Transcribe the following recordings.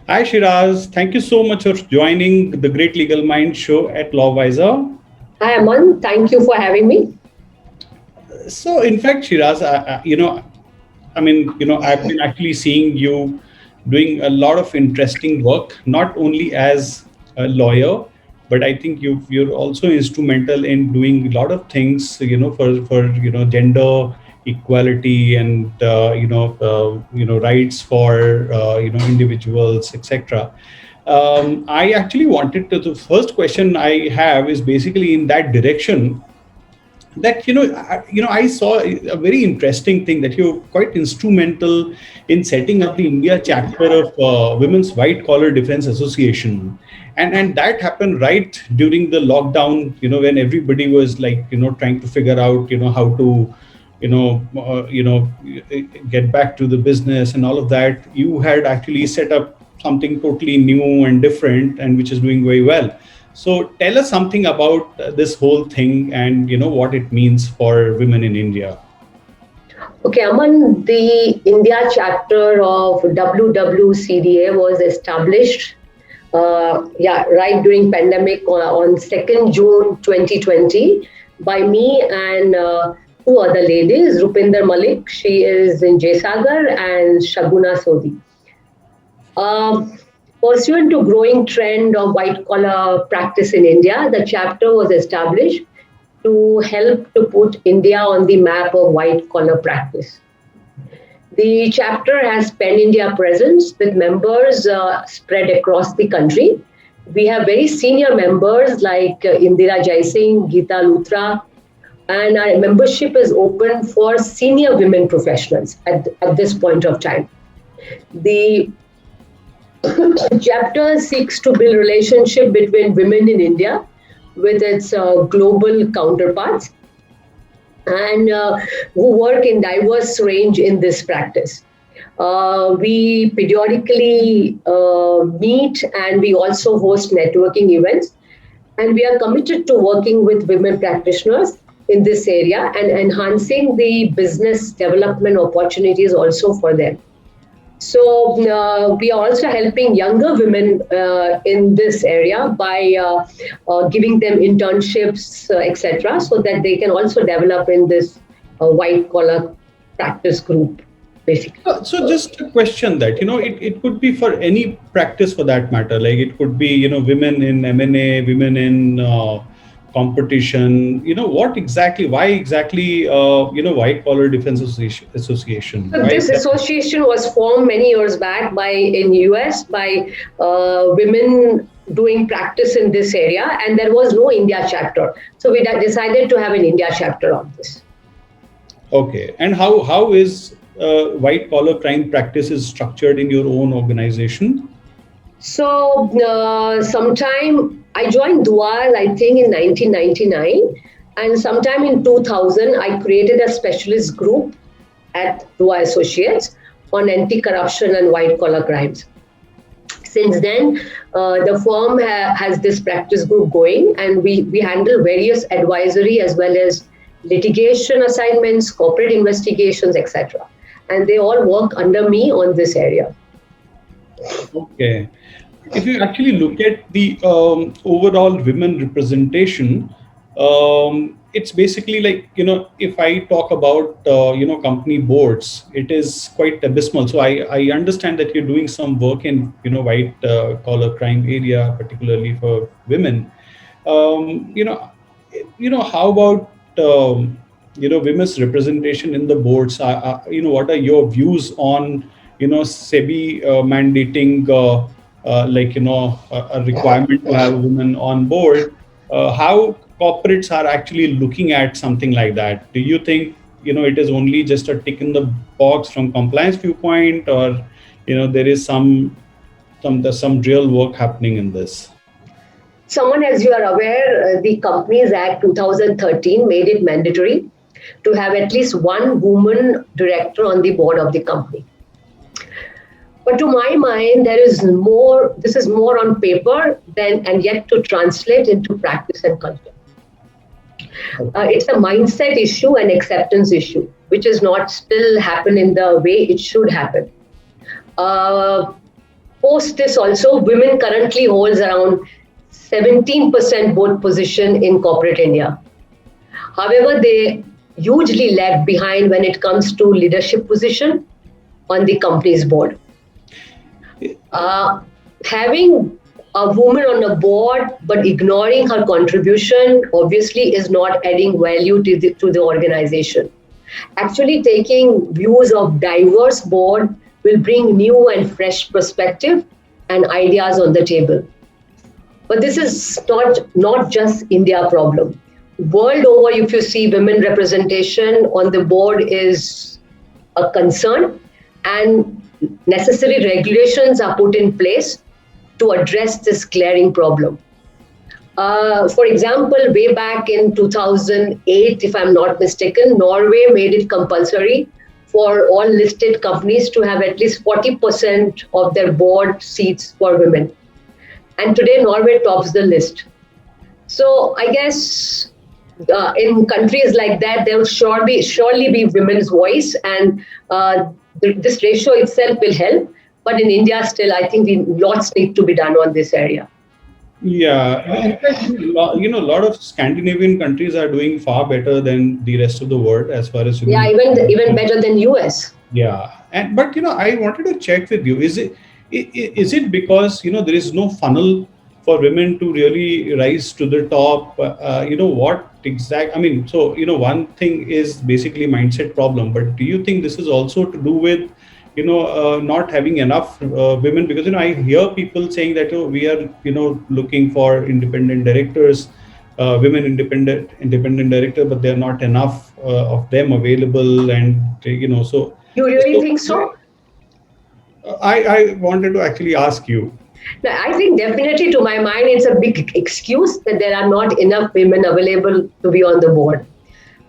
Hi, Shiraz. Thank you so much for joining the Great Legal Mind show at LawWiser. Hi, Aman. Thank you for having me. So, in fact, Shiraz, I've been actually seeing you doing a lot of interesting work, not only as a lawyer, but I think you're also instrumental in doing a lot of things, for gender equality and rights for individuals, etc. I actually wanted to. The first question I have is basically in that direction that I saw a very interesting thing that you're quite instrumental in setting up the India chapter of Women's White Collar Defense Association, and that happened right during the lockdown, when everybody was like trying to figure out how to you know uh, you know get back to the business and all of that. You had actually set up something totally new and different, and which is doing very well. So tell us something about this whole thing and what it means for women in India. Okay, Aman, the India chapter of WWCDA was established, right during pandemic on 2nd June 2020 by me and two other ladies, Rupinder Malik, she is in Jaisagar, and Shaguna Sodhi. Um, Pursuant to growing trend of white collar practice in India, the chapter was established to help to put India on the map of white collar practice. The chapter has pan India presence with members spread across the country. We have very senior members like Indira Jaising, Geeta Luthra, and our membership is open for senior women professionals at this point of time. The chapter seeks to build relationship between women in India with its global counterparts and who work in diverse range in this practice. We periodically meet and we also host networking events, and we are committed to working with women practitioners in this area and enhancing the business development opportunities also for them. So we are also helping younger women in this area by giving them internships, etc., so that they can also develop in this white collar practice group, basically. So just a question that it could be for any practice for that matter. Like it could be women in M&A, women in competition. What exactly? Why exactly? White Collar Defense Association. So Why this exactly? association was formed many years back by in US by women doing practice in this area, and there was no India chapter. So we decided to have an India chapter on this. Okay. And how is white collar crime practices structured in your own organization? So sometime I joined Dual, I think in 1999, and sometime in 2000 I created a specialist group at Dual Associates on anti-corruption and white collar crimes. Since then, the firm has this practice group going, and we handle various advisory as well as litigation assignments, corporate investigations, etc. And they all work under me on this area. Okay. If you actually look at the overall women representation, it's basically like, if I talk about, company boards, it is quite abysmal. So I understand that you're doing some work in, white collar crime area, particularly for women. Um, you know, how about, women's representation in the boards? What are your views on, SEBI mandating, a requirement to have women on board? How corporates are actually looking at something like that? Do you think, it is only just a tick in the box from compliance viewpoint, or, there is there's some real work happening in this? Someone, as you are aware, the Companies Act 2013 made it mandatory to have at least one woman director on the board of the company. But to my mind, there is more. This is more on paper than and yet to translate into practice and culture. It's a mindset issue and acceptance issue, which is not still happen in the way it should happen. Uh, Post this also, women currently holds around 17% board position in corporate India. However, they hugely lag behind when it comes to leadership position on the company's board. Uh, Having a woman on a board but ignoring her contribution obviously is not adding value to the organization. Actually, taking views of diverse board will bring new and fresh perspective and ideas on the table. But this is not just India problem. World over, if you see women representation on the board is a concern, and necessary regulations are put in place to address this glaring problem. For example, way back in 2008, if I'm not mistaken, Norway made it compulsory for all listed companies to have at least 40% of their board seats for women. And today, Norway tops the list. So I guess in countries like that, there will surely be women's voice, and this ratio itself will help. But in India, still, I think lots need to be done on this area. Yeah, in fact, a lot of Scandinavian countries are doing far better than the rest of the world as far as Yeah, women. even better than US. Yeah, and but I wanted to check with you. Is it because there is no funnel for women to really rise to the top? What exact? I mean, so one thing is basically mindset problem, but do you think this is also to do with not having enough women? Because I hear people saying that we are looking for independent directors, women independent director, but there are not enough of them available, and so. You really So think so? I wanted to actually ask you. No, I think definitely to my mind, it's a big excuse that there are not enough women available to be on the board.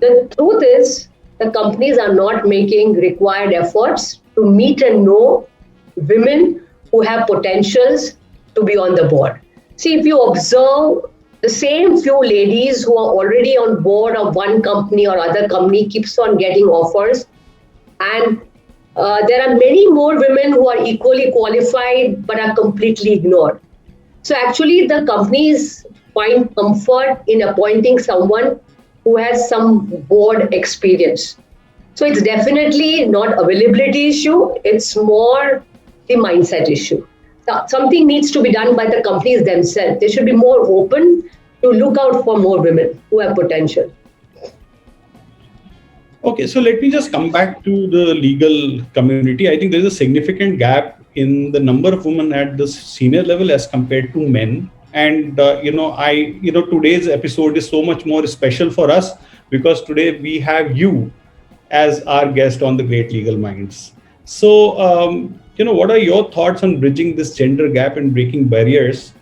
The truth is, the companies are not making required efforts to meet and know women who have potentials to be on the board. See, if you observe the same few ladies who are already on board of one company or other company keeps on getting offers, and there are many more women who are equally qualified but are completely ignored. So actually, the companies find comfort in appointing someone who has some board experience. So it's definitely not availability issue. It's more the mindset issue. Something needs to be done by the companies themselves. They should be more open to look out for more women who have potential. Okay, so let me just come back to the legal community. I think there is a significant gap in the number of women at the senior level as compared to men. And today's episode is so much more special for us because today we have you as our guest on the Great Legal Minds. So, what are your thoughts on bridging this gender gap and breaking barriers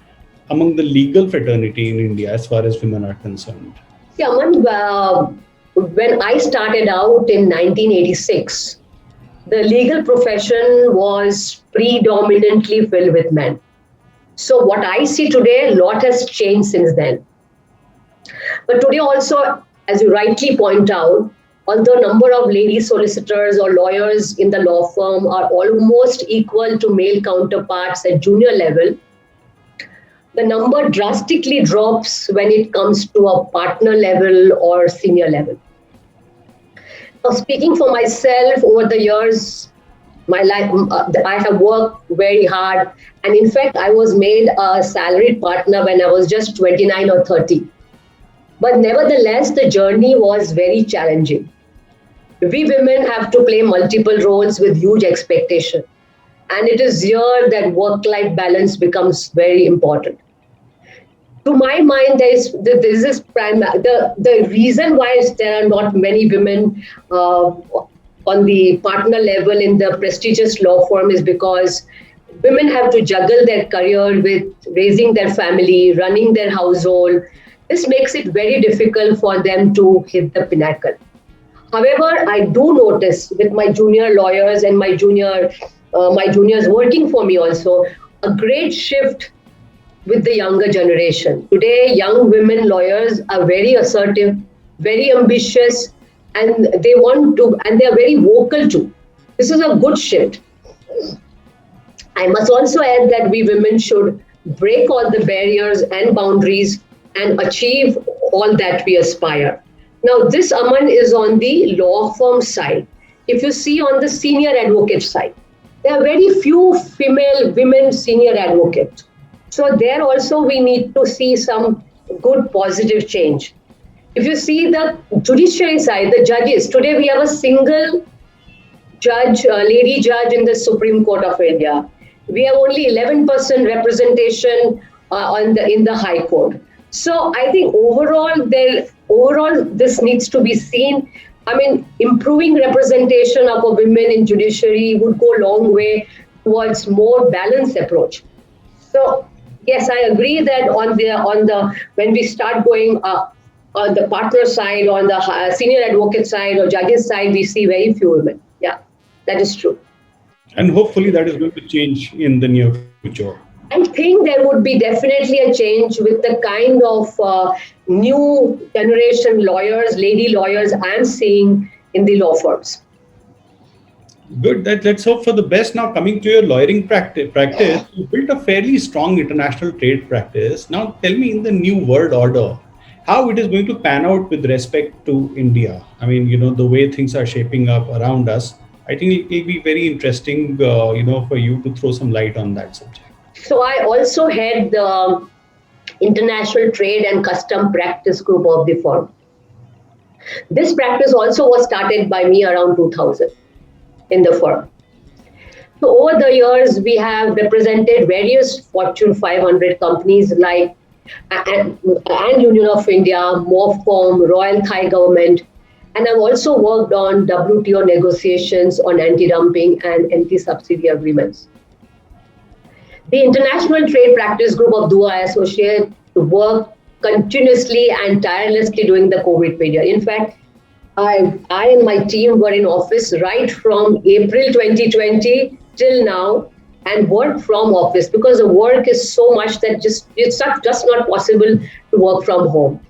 among the legal fraternity in India as far as women are concerned? See, Aman, when I started out in 1986, the legal profession was predominantly filled with men. So what I see today, a lot has changed since then. But today also, as you rightly point out, although number of lady solicitors or lawyers in the law firm are almost equal to male counterparts at junior level, the number drastically drops when it comes to a partner level or senior level. Now, speaking for myself, over the years, my life, I have worked very hard, and in fact, I was made a salaried partner when I was just 29 or 30. But nevertheless, the journey was very challenging. We women have to play multiple roles with huge expectation, and it is here that work-life balance becomes very important. To my mind, there is the reason why there are not many women on the partner level in the prestigious law firm is because women have to juggle their career with raising their family, running their household. This makes it very difficult for them to hit the pinnacle. However, I do notice with my junior lawyers and my juniors working for me also a great shift with the younger generation. Today, young women lawyers are very assertive, very ambitious, and they want to, and they are very vocal too. This is a good shift. I must also add that we women should break all the barriers and boundaries and achieve all that we aspire. Now, this, Aman, is on the law firm side. If you see on the senior advocate side, there are very few female women senior advocates. So there also we need to see some good positive change. If you see the judiciary side, the judges, today we have a single judge, lady judge in the Supreme Court of India. We have only 11% representation on the in the High Court. So I think overall this needs to be seen. I mean, improving representation of a women in judiciary would go a long way towards more balanced approach. So yes, I agree that on the when we start going on the partner side, on the senior advocate side or judges side, we see very few women. Yeah, that is true. And hopefully that is going to change in the near future. I think there would be definitely a change with the kind of new generation lawyers, lady lawyers I'm seeing in the law firms. Good. That let's hope for the best. Now, coming to your lawyering practice, you built a fairly strong international trade practice. Now, tell me in the new world order, how it is going to pan out with respect to India. I mean, the way things are shaping up around us. I think it will be very interesting, for you to throw some light on that subject. So I also head the International Trade and Custom Practice Group of the firm. This practice also was started by me around 2000 in the firm. So over the years, we have represented various Fortune 500 companies like and Union of India, MOFCOM, Royal Thai Government, and I've also worked on WTO negotiations on anti-dumping and anti-subsidy agreements. The International Trade Practice Group of Dua Associates worked continuously and tirelessly during the COVID period. In fact, I and my team were in office right from April 2020 till now and worked from office because the work is so much that it's just not possible to work from home.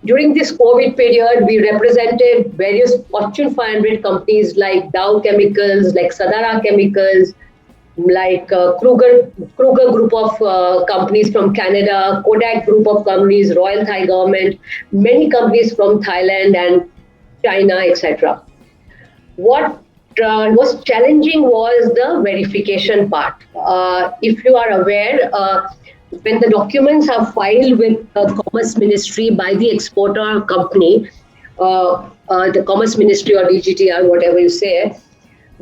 During this COVID period, we represented various Fortune 500 companies like Dow Chemicals, like Sadara Chemicals, like Kruger Group of companies from Canada, Kodak Group of companies, Royal Thai Government, many companies from Thailand and China, etc. What was challenging was the verification part. If you are aware, when the documents are filed with the Commerce Ministry by the exporter company, the Commerce Ministry or DGTR, whatever you say,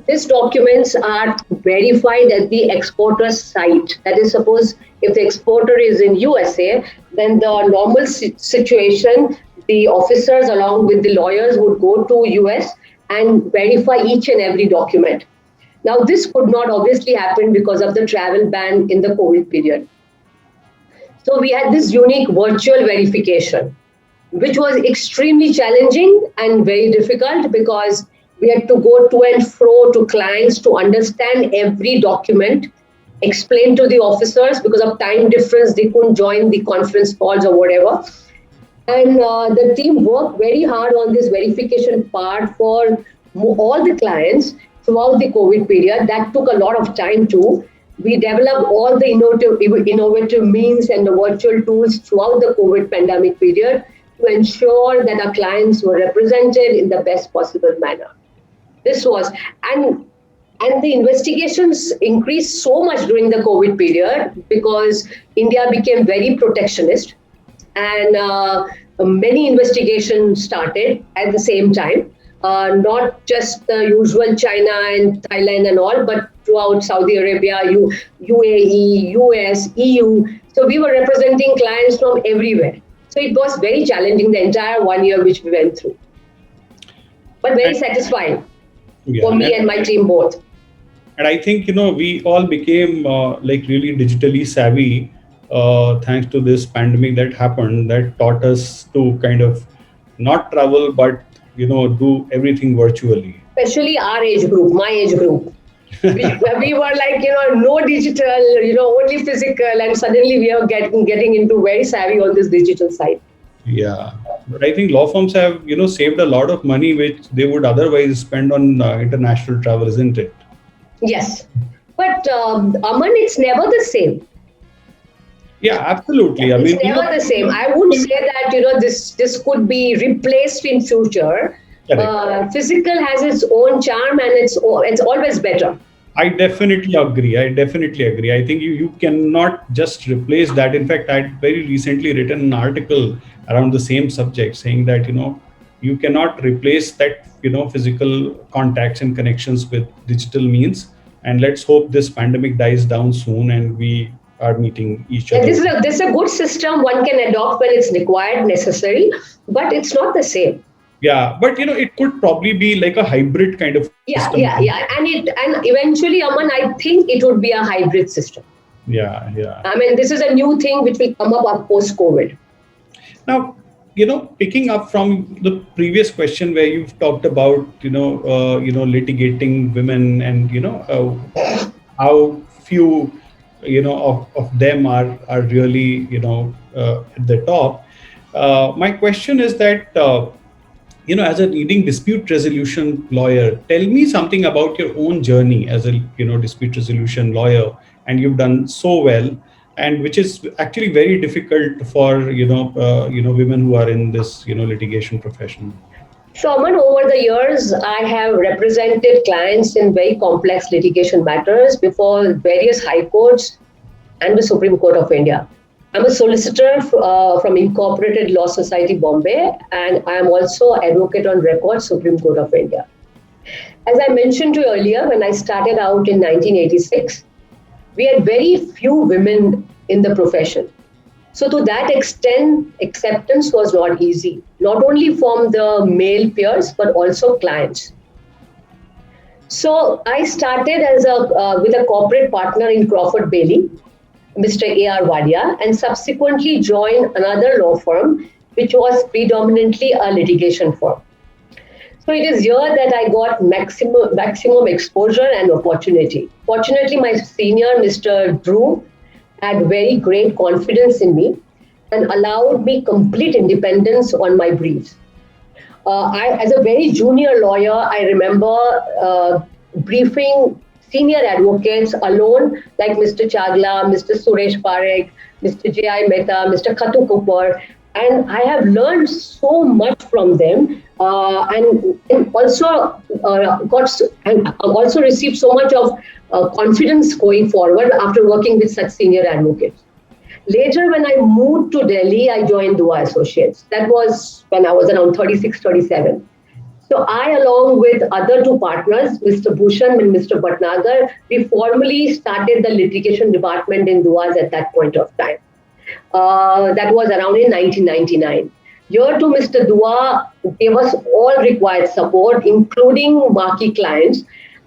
these documents are verified at the exporter's site. That is, suppose if the exporter is in USA, then the normal situation, the officers along with the lawyers would go to US and verify each and every document. Now, this could not obviously happen because of the travel ban in the COVID period. So we had this unique virtual verification, which was extremely challenging and very difficult because we had to go to and fro to clients to understand every document, explain to the officers because of time difference, they couldn't join the conference calls or whatever. And the team worked very hard on this verification part for all the clients throughout the COVID period. That took a lot of time too. We developed all the innovative means and the virtual tools throughout the COVID pandemic period to ensure that our clients were represented in the best possible manner. This was, and the investigations increased so much during the COVID period because India became very protectionist and many investigations started at the same time. Not just the usual China and Thailand and all, but throughout Saudi Arabia, UAE, US, EU. So we were representing clients from everywhere. So it was very challenging the entire 1 year which we went through. But very satisfying for me and my team both. And I think, we all became really digitally savvy thanks to this pandemic that happened that taught us to kind of not travel, but do everything virtually. Especially our age group, my age group. We were like, no digital, only physical. And suddenly we are getting into very savvy on this digital side. Yeah. But I think law firms have, saved a lot of money, which they would otherwise spend on international travel, isn't it? Yes. But Aman, it's never the same. Yeah, absolutely. I It's mean, never the same. I wouldn't say that this could be replaced in future. correct. Physical has its own charm, and it's always better. I definitely agree. I definitely agree. I think you cannot just replace that. In fact, I very recently written an article around the same subject saying that, you cannot replace that, physical contacts and connections with digital means. And let's hope this pandemic dies down soon and we are meeting each Yeah, other. this is a good system one can adopt when it's required, necessary, but it's not the same. Yeah, but it could probably be like a hybrid kind of a Yeah, system. yeah, yeah, and eventually, Aman, I think it would be a hybrid system. Yeah, yeah. I mean, this is a new thing which will come up post COVID. Now, picking up from the previous question where you've talked about, litigating women and, how few, of them are really, at the top. My question is that, as a leading dispute resolution lawyer, tell me something about your own journey as a, dispute resolution lawyer, and you've done so well, and which is actually very difficult for, women who are in this, litigation profession. So, Aman, over the years, I have represented clients in very complex litigation matters before various high courts and the Supreme Court of India. I'm a solicitor from Incorporated Law Society, Bombay, and I am also advocate on record, Supreme Court of India. As I mentioned to you earlier, when I started out in 1986, we had very few women in the profession. So, to that extent, acceptance was not easy, not only from the male peers, but also clients. So, I started with a corporate partner in Crawford Bailey, Mr. A.R. Wadia, and subsequently joined another law firm, which was predominantly a litigation firm. So it is here that I got maximum exposure and opportunity. Fortunately, my senior, Mr. Drew, had very great confidence in me and allowed me complete independence on my briefs. As a very junior lawyer, I remember briefing senior advocates alone, like Mr. Chagla, Mr. Suresh Parekh, Mr. J.I. Mehta, Mr. Khatu Cooper, and I have learned so much from them, and also also received so much of confidence going forward after working with such senior advocates. Later, when I moved to Delhi, I joined Dua Associates. That was when I was around 36, 37. So I, along with other two partners, Mr. Bhushan and Mr. Bhatnagar, we formally started the litigation department in Duas at that point of time. That was around in 1999. Here too, Mr. Dua gave us all required support, including marquee clients,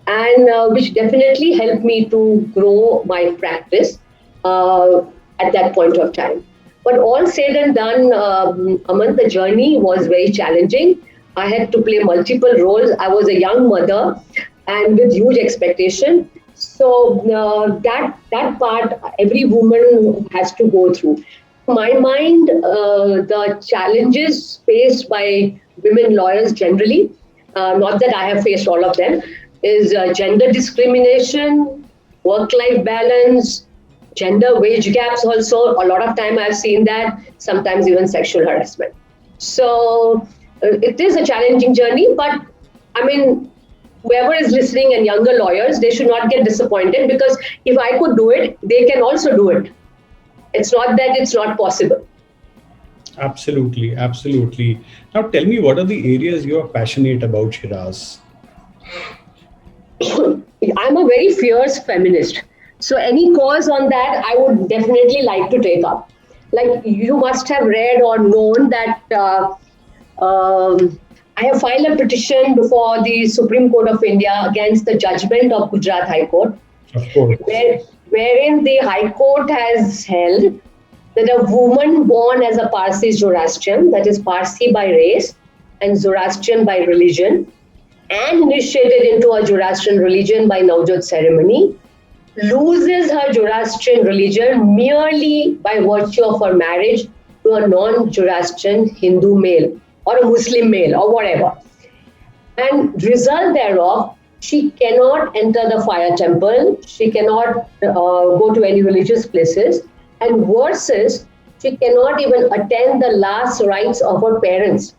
and which definitely helped me to grow my practice at that point of time. But all said and done, Aman, the journey was very challenging. I had to play multiple roles. I was a young mother and with huge expectation. So that part every woman has to go through. To my mind, the challenges faced by women lawyers generally, not that I have faced all of them, is gender discrimination, work-life balance, gender wage gaps also. A lot of time I've seen that, sometimes even sexual harassment. So it is a challenging journey, but I mean, whoever is listening and younger lawyers, they should not get disappointed, because if I could do it, they can also do it. It's not that it's not possible. Absolutely, absolutely. Now, tell me, what are the areas you are passionate about, Shiraz? I'm a very fierce feminist. So any cause on that, I would definitely like to take up. Like you must have read or known that I have filed a petition before the Supreme Court of India against the judgment of Gujarat High Court, Of course. wherein the High Court has held that a woman born as a Parsi Zoroastrian, that is Parsi by race and Zoroastrian by religion, and initiated into a Zoroastrian religion by Navjot ceremony, loses her Zoroastrian religion merely by virtue of her marriage to a non-Zoroastrian Hindu male or a Muslim male or whatever. And result thereof, she cannot enter the fire temple, she cannot go to any religious places, and worse is, she cannot even attend the last rites of her parents.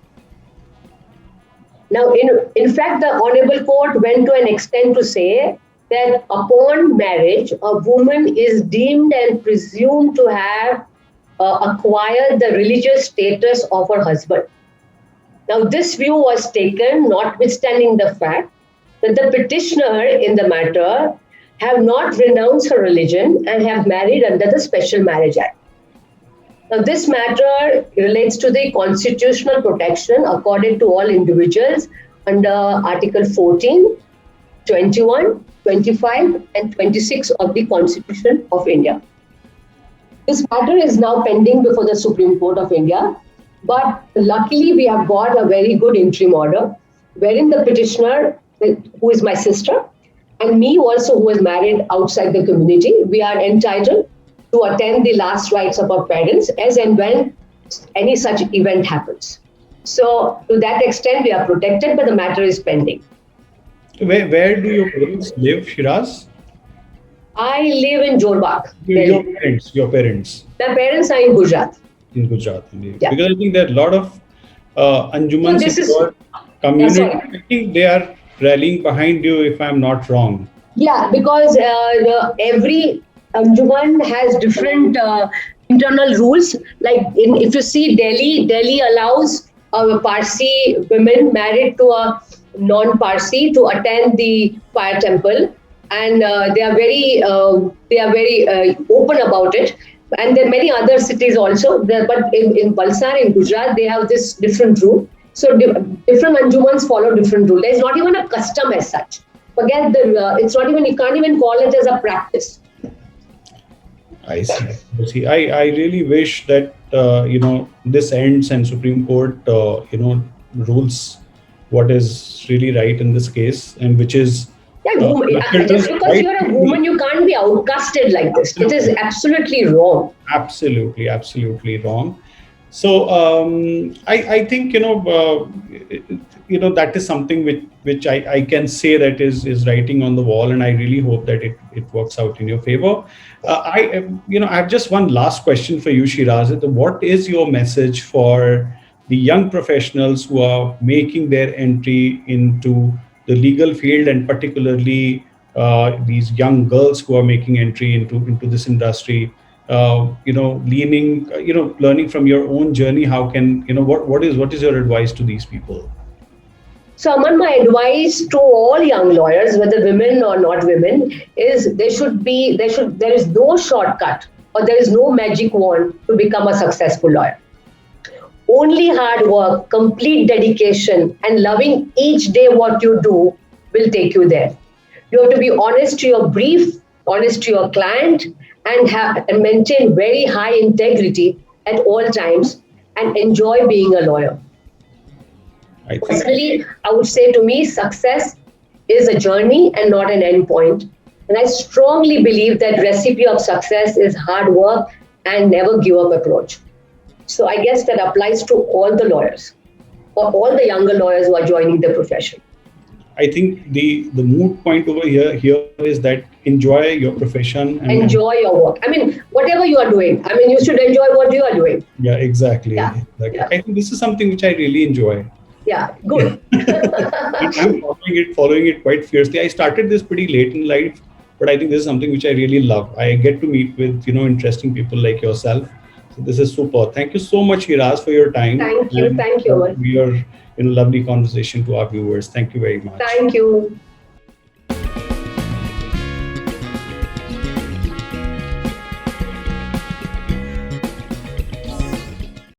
Now, in fact, the Honorable Court went to an extent to say that upon marriage, a woman is deemed and presumed to have acquired the religious status of her husband. Now, this view was taken notwithstanding the fact that the petitioner in the matter have not renounced her religion and have married under the Special Marriage Act. Now, this matter relates to the constitutional protection accorded to all individuals under Article 14, 21, 25, and 26 of the Constitution of India. This matter is now pending before the Supreme Court of India, but luckily we have got a very good interim order wherein the petitioner, who is my sister, and me also, who is married outside the community, we are entitled to attend the last rites of our parents as and when any such event happens. So to that extent, we are protected, but the matter is pending. Where do your parents live, Shiraz? I live in Jorbagh, Your Delhi. parents, your parents My parents are in Gujarat. in Gujarat, indeed. Yeah. Because I think there are a lot of So Anjumans this in is, your yeah, community. sorry. I think they are rallying behind you, if I'm not wrong. Yeah, because every Anjuman has different internal rules. Like if you see Delhi allows Parsi women married to a non-Parsi to attend the fire temple, and they are very open about it. And there are many other cities also. But in Valsad, in Gujarat, they have this different rule. So different Anjumans follow different rule. There's not even a custom as such. Forget it's not even, you can't even call it as a practice. I see. I see. I really wish that this ends and Supreme Court rules what is really right in this case, and which is Yeah, just children's because right you're a to woman, you can't be outcasted like this. It is absolutely wrong. absolutely, absolutely wrong. So I think that is something which I can say that is writing on the wall, and I really hope that it works out in your favor. I have just one last question for you, Shiraz. What is your message for the young professionals who are making their entry into the legal field, and particularly these young girls who are making entry into this industry? Learning from your own journey, how can what is your advice to these people? So, Aman, my advice to all young lawyers, whether women or not women, is there is no shortcut or there is no magic wand to become a successful lawyer. Only hard work, complete dedication, and loving each day what you do will take you there. You have to be honest to your brief, honest to your client, and maintain very high integrity at all times, and enjoy being a lawyer. I think Personally, I would say, to me, success is a journey and not an end point. And I strongly believe that recipe of success is hard work and never give up approach. So I guess that applies to all the lawyers, or all the younger lawyers who are joining the profession. I think the moot point over here is that enjoy your profession and Enjoy your work. I mean, whatever you are doing, I mean, you should enjoy what you are doing. yeah, exactly. Yeah. Exactly. Yeah. I think this is something which I really enjoy. Yeah, good. I'm following it quite fiercely. I started this pretty late in life, but I think this is something which I really love. I get to meet with interesting people like yourself. So this is super. Thank you so much, Hiraz, for your time. Thank you. And Thank you, Aman. your lovely conversation to our viewers. Thank you very much. Thank you.